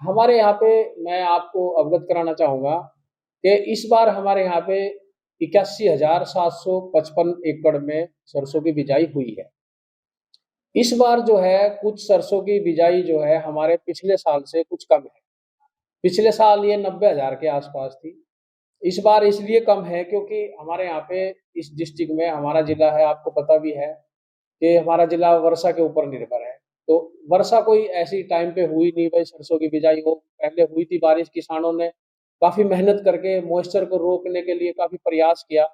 हमारे यहाँ पे मैं आपको अवगत कराना चाहूँगा कि इस बार हमारे यहाँ पे 81,755 एकड़ में सरसों की बिजाई हुई है। इस बार जो है कुछ सरसों की बिजाई जो है हमारे पिछले साल से कुछ कम है। पिछले साल ये 90,000 के आसपास थी। इस बार इसलिए कम है क्योंकि हमारे यहाँ पे इस डिस्ट्रिक्ट में हमारा जिला है, आपको पता भी है कि हमारा जिला वर्षा के ऊपर निर्भर है। तो वर्षा कोई ऐसी टाइम पे हुई नहीं भाई सरसों की बिजाई हो, पहले हुई थी बारिश, किसानों ने काफ़ी मेहनत करके मॉइस्चर को रोकने के लिए काफ़ी प्रयास किया।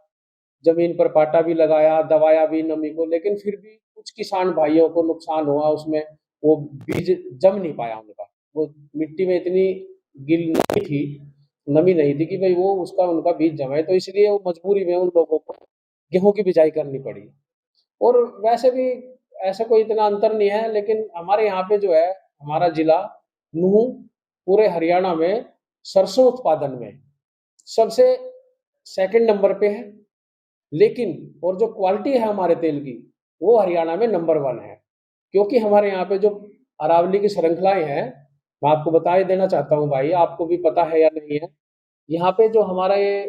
ज़मीन पर पाटा भी लगाया, दबाया भी नमी को, लेकिन फिर भी कुछ किसान भाइयों को नुकसान हुआ उसमें, वो बीज जम नहीं पाया उनका। वो मिट्टी में इतनी गिल नमी थी नमी नहीं थी कि भई वो उसका उनका बीज जमे, तो इसलिए वो मजबूरी में उन लोगों को गेहूँ की बिजाई करनी पड़ी। और वैसे भी ऐसा कोई इतना अंतर नहीं है, लेकिन हमारे यहाँ पे जो है, हमारा जिला नूंह पूरे हरियाणा में सरसों उत्पादन में सबसे सेकंड नंबर पे है। लेकिन और जो क्वालिटी है हमारे तेल की, वो हरियाणा में नंबर 1 है। क्योंकि हमारे यहाँ पे जो अरावली की श्रृंखलाएँ हैं, मैं आपको बता ही देना चाहता हूँ भाई, आपको भी पता है या नहीं है। यहाँ पे जो हमारा ये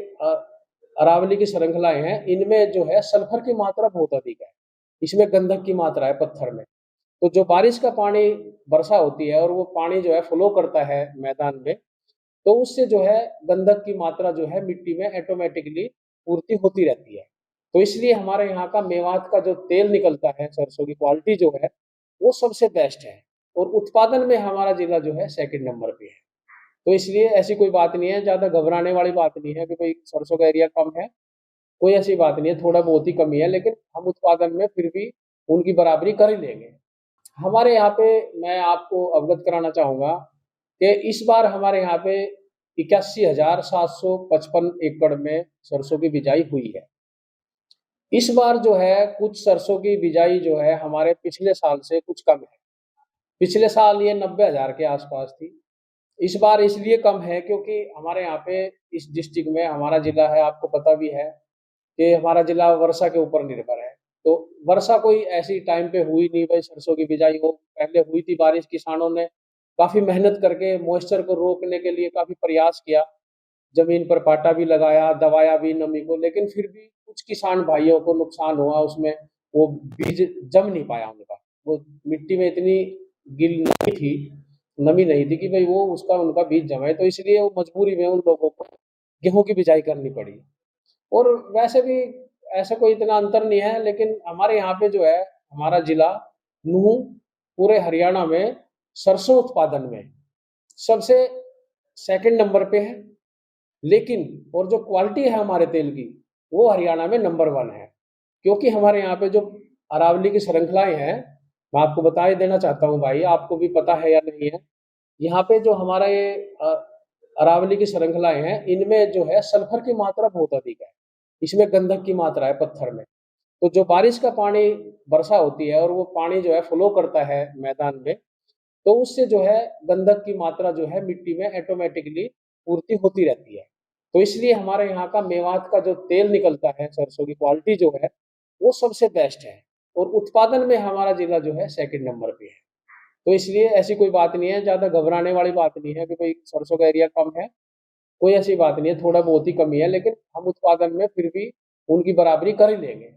अरावली की श्रृंखलाएँ हैं, इनमें जो है सल्फर की मात्रा बहुत अधिक है। इसमें गंधक की मात्रा है पत्थर में। तो जो बारिश का पानी वर्षा होती है और वो पानी जो है फ्लो करता है मैदान में, तो उससे जो है गंधक की मात्रा जो है मिट्टी में ऑटोमेटिकली पूर्ति होती रहती है। तो इसलिए हमारे यहाँ का मेवात का जो तेल निकलता है, सरसों की क्वालिटी जो है, वो सबसे बेस्ट है और उत्पादन में हमारा जिला जो है सेकंड नंबर पे है। तो इसलिए ऐसी कोई बात नहीं है, ज़्यादा घबराने वाली बात नहीं है कि भई सरसों का एरिया कम है, कोई ऐसी बात नहीं है, थोड़ा बहुत ही कमी है, लेकिन हम उत्पादन में फिर भी उनकी बराबरी कर ही लेंगे। हमारे यहाँ पे मैं आपको अवगत कराना चाहूँगा कि इस बार हमारे यहाँ पे 81,755 एकड़ में सरसों की बिजाई हुई है। इस बार जो है कुछ सरसों की बिजाई जो है हमारे पिछले साल से कुछ कम है। पिछले साल ये 90,000 के आसपास थी। इस बार इसलिए कम है क्योंकि हमारे यहाँ पे इस डिस्ट्रिक्ट में हमारा जिला है, आपको पता भी है कि हमारा जिला वर्षा के ऊपर निर्भर है। तो वर्षा कोई ऐसी टाइम पे हुई नहीं भाई सरसों की बिजाई हो, पहले हुई थी बारिश, किसानों ने काफ़ी मेहनत करके मॉइस्चर को रोकने के लिए काफ़ी प्रयास किया। ज़मीन पर पाटा भी लगाया, दबाया भी नमी को, लेकिन फिर भी कुछ किसान भाइयों को नुकसान हुआ उसमें, वो बीज जम नहीं पाया उनका। वो मिट्टी में इतनी गिल नमी थी नमी नहीं थी कि भई वो उसका उनका बीज जमे, तो इसलिए वो मजबूरी में उन लोगों को गेहूँ की बिजाई करनी पड़ी। और वैसे भी ऐसा कोई इतना अंतर नहीं है, लेकिन हमारे यहाँ पे जो है, हमारा जिला नूंह पूरे हरियाणा में सरसों उत्पादन में सबसे सेकंड नंबर पे है। लेकिन और जो क्वालिटी है हमारे तेल की, वो हरियाणा में नंबर 1 है। क्योंकि हमारे यहाँ पे जो अरावली की श्रृंखलाएँ हैं, मैं आपको बता ही देना चाहता हूँ भाई, आपको भी पता है या नहीं है। यहाँ पे जो हमारा ये अरावली की श्रृंखलाएँ हैं, इनमें जो है सल्फर की मात्रा बहुत अधिक है। इसमें गंधक की मात्रा है पत्थर में। तो जो बारिश का पानी वर्षा होती है और वो पानी जो है फ्लो करता है मैदान में, तो उससे जो है गंधक की मात्रा जो है मिट्टी में ऑटोमेटिकली पूर्ति होती रहती है। तो इसलिए हमारे यहाँ का मेवात का जो तेल निकलता है, सरसों की क्वालिटी जो है, वो सबसे बेस्ट है और उत्पादन में हमारा जिला जो है सेकंड नंबर पे है। तो इसलिए ऐसी कोई बात नहीं है, ज़्यादा घबराने वाली बात नहीं है कि भई सरसों का एरिया कम है, कोई ऐसी बात नहीं है, थोड़ा बहुत ही कमी है, लेकिन हम उत्पादन में फिर भी उनकी बराबरी कर ही लेंगे।